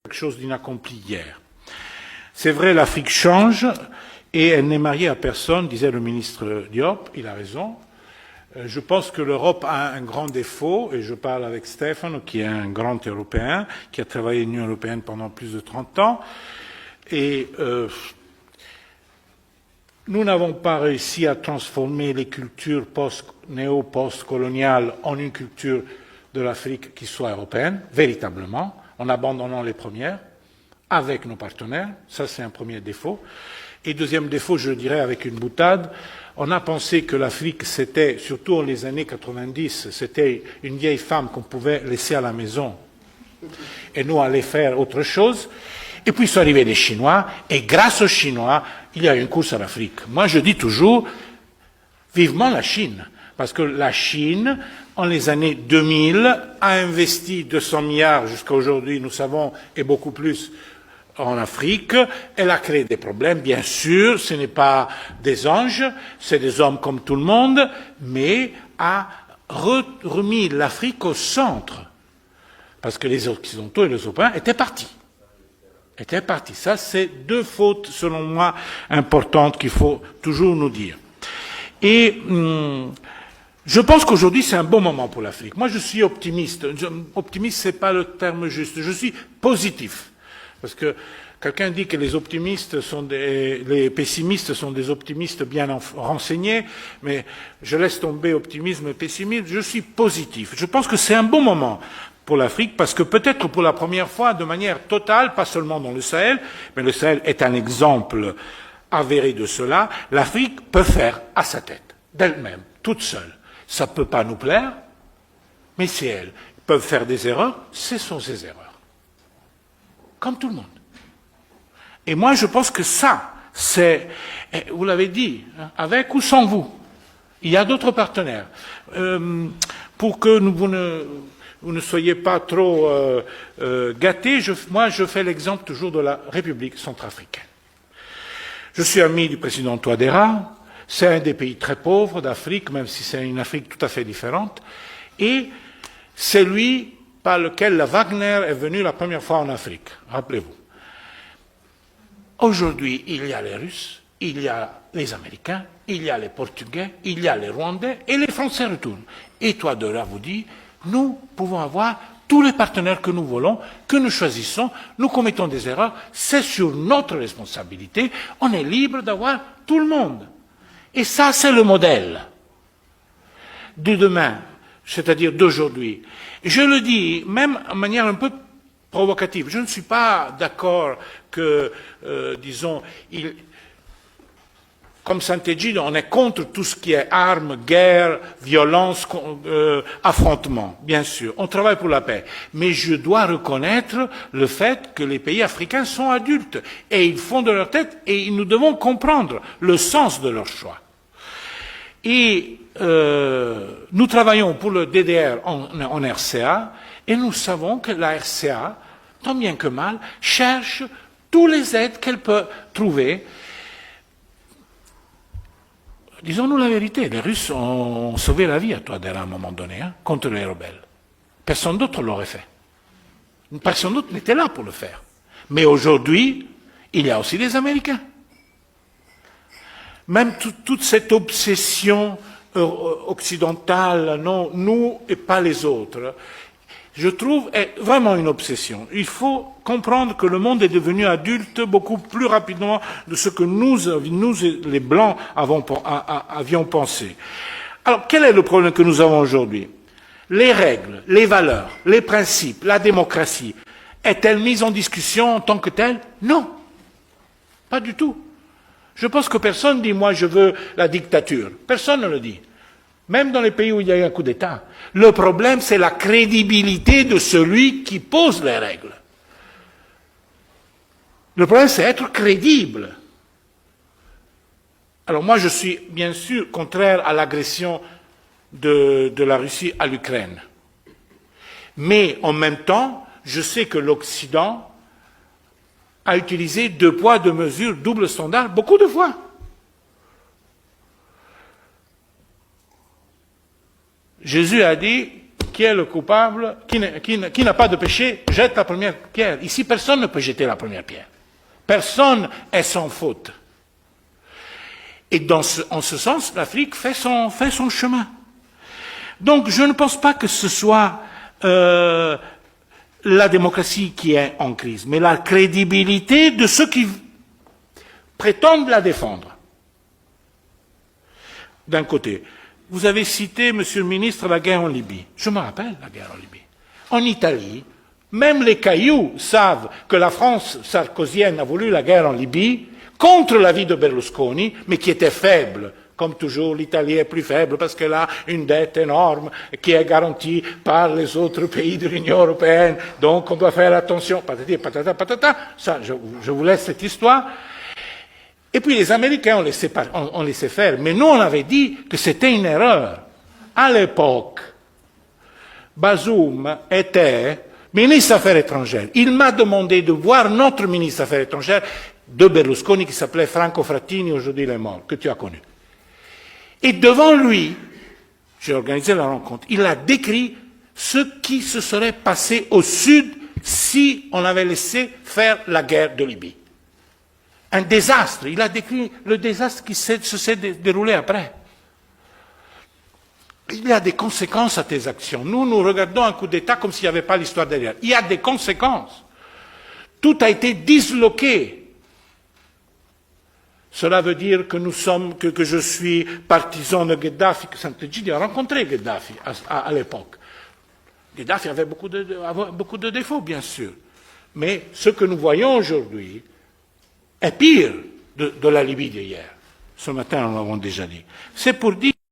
quelque chose d'inaccompli hier. C'est vrai, l'Afrique change et elle n'est mariée à personne, disait le ministre Diop, il a raison. Je pense que l'Europe a un grand défaut, et je parle avec Stefano, qui est un grand Européen, qui a travaillé à l'Union européenne pendant plus de 30 ans, et nous n'avons pas réussi à transformer les cultures néo-post-coloniales en une culture de l'Afrique qui soit européenne, véritablement, en abandonnant les premières, avec nos partenaires. Ça, c'est un premier défaut. Et deuxième défaut, je dirais avec une boutade, on a pensé que l'Afrique, c'était, surtout dans les années 90, c'était une vieille femme qu'on pouvait laisser à la maison et nous aller faire autre chose. Et puis sont arrivés les Chinois, et grâce aux Chinois, il y a eu une course à l'Afrique. Moi, je dis toujours, vivement la Chine, parce que la Chine, en les années 2000, a investi 200 milliards jusqu'à aujourd'hui, nous savons, et beaucoup plus, en Afrique. Elle a créé des problèmes, bien sûr, ce n'est pas des anges, c'est des hommes comme tout le monde, mais a remis l'Afrique au centre, parce que les Occidentaux et les Européens étaient partis. Ça, c'est deux fautes, selon moi, importantes qu'il faut toujours nous dire. Et je pense qu'aujourd'hui, c'est un bon moment pour l'Afrique. Moi, je suis optimiste. Optimiste, c'est pas le terme juste. Je suis positif. Parce que quelqu'un dit que les pessimistes sont des optimistes bien renseignés, mais je laisse tomber optimisme et pessimisme. Je suis positif. Je pense que c'est un bon moment pour l'Afrique, parce que peut-être pour la première fois, de manière totale, pas seulement dans le Sahel, mais le Sahel est un exemple avéré de cela, l'Afrique peut faire à sa tête, d'elle-même, toute seule. Ça ne peut pas nous plaire, mais c'est elle. Ils peuvent faire des erreurs, ce sont ces erreurs. Comme tout le monde. Et moi, je pense que ça, c'est, vous l'avez dit, avec ou sans vous, il y a d'autres partenaires. Pour que vous ne soyez pas trop gâtés, moi je fais l'exemple toujours de la République centrafricaine. Je suis ami du président Touadéra, c'est un des pays très pauvres d'Afrique, même si c'est une Afrique tout à fait différente, et c'est lui par lequel la Wagner est venu la première fois en Afrique, rappelez-vous. Aujourd'hui, il y a les Russes, il y a les Américains, il y a les Portugais, il y a les Rwandais, et les Français retournent. Et Touadéra vous dit, nous pouvons avoir tous les partenaires que nous voulons, que nous choisissons, nous commettons des erreurs, c'est sur notre responsabilité, on est libre d'avoir tout le monde. Et ça, c'est le modèle de demain, c'est-à-dire d'aujourd'hui. Je le dis, même de manière un peu provocative, je ne suis pas d'accord que, disons, comme Sant'Egidio, on est contre tout ce qui est armes, guerre, violence, affrontement, bien sûr. On travaille pour la paix. Mais je dois reconnaître le fait que les pays africains sont adultes et ils font de leur tête et nous devons comprendre le sens de leur choix. Et nous travaillons pour le DDR en RCA et nous savons que la RCA, tant bien que mal, cherche toutes les aides qu'elle peut trouver. Disons-nous la vérité, les Russes ont sauvé la vie à Touadéra à un moment donné, contre les rebelles. Personne d'autre l'aurait fait. Personne d'autre n'était là pour le faire. Mais aujourd'hui, il y a aussi les Américains. Même toute cette obsession occidentale, non, nous et pas les autres, je trouve est vraiment une obsession. Il faut comprendre que le monde est devenu adulte beaucoup plus rapidement de ce que nous les Blancs, avions pensé. Alors, quel est le problème que nous avons aujourd'hui? Les règles, les valeurs, les principes, la démocratie, est-elle mise en discussion en tant que telle? Non, pas du tout. Je pense que personne dit, moi je veux la dictature. Personne ne le dit. Même dans les pays où il y a eu un coup d'État. Le problème, c'est la crédibilité de celui qui pose les règles. Le problème, c'est être crédible. Alors moi, je suis bien sûr contraire à l'agression de la Russie à l'Ukraine. Mais en même temps, je sais que l'Occident a utilisé deux poids, deux mesures, double standard, beaucoup de fois. Jésus a dit, qui est le coupable, qui n'a pas de péché, jette la première pierre. Ici, personne ne peut jeter la première pierre. Personne est sans faute. Et en ce sens, l'Afrique fait son chemin. Donc, je ne pense pas que ce soit la démocratie qui est en crise, mais la crédibilité de ceux qui prétendent la défendre. D'un côté. Vous avez cité, Monsieur le ministre, la guerre en Libye. Je me rappelle la guerre en Libye. En Italie, même les cailloux savent que la France sarkozienne a voulu la guerre en Libye contre l'avis de Berlusconi, mais qui était faible. Comme toujours, l'Italie est plus faible parce qu'elle a une dette énorme qui est garantie par les autres pays de l'Union européenne. Donc, on doit faire attention. Patati, patata, patata. Ça, je vous laisse cette histoire. Et puis les Américains ont laissé faire. Mais nous, on avait dit que c'était une erreur. À l'époque, Bazoum était ministre des Affaires étrangères. Il m'a demandé de voir notre ministre des Affaires étrangères de Berlusconi qui s'appelait Franco Frattini, aujourd'hui il est mort, que tu as connu. Et devant lui, j'ai organisé la rencontre, il a décrit ce qui se serait passé au sud si on avait laissé faire la guerre de Libye. Un désastre. Il a décrit le désastre qui se s'est déroulé après. Il y a des conséquences à tes actions. Nous regardons un coup d'État comme s'il n'y avait pas l'histoire derrière. Il y a des conséquences. Tout a été disloqué. Cela veut dire que que je suis partisan de Gheddafi, que Sant'Egidio a rencontré Gheddafi à l'époque. Gheddafi avait beaucoup de défauts, bien sûr. Mais ce que nous voyons aujourd'hui est pire de la Libye d'hier. Ce matin, nous l'avons déjà dit. C'est pour dire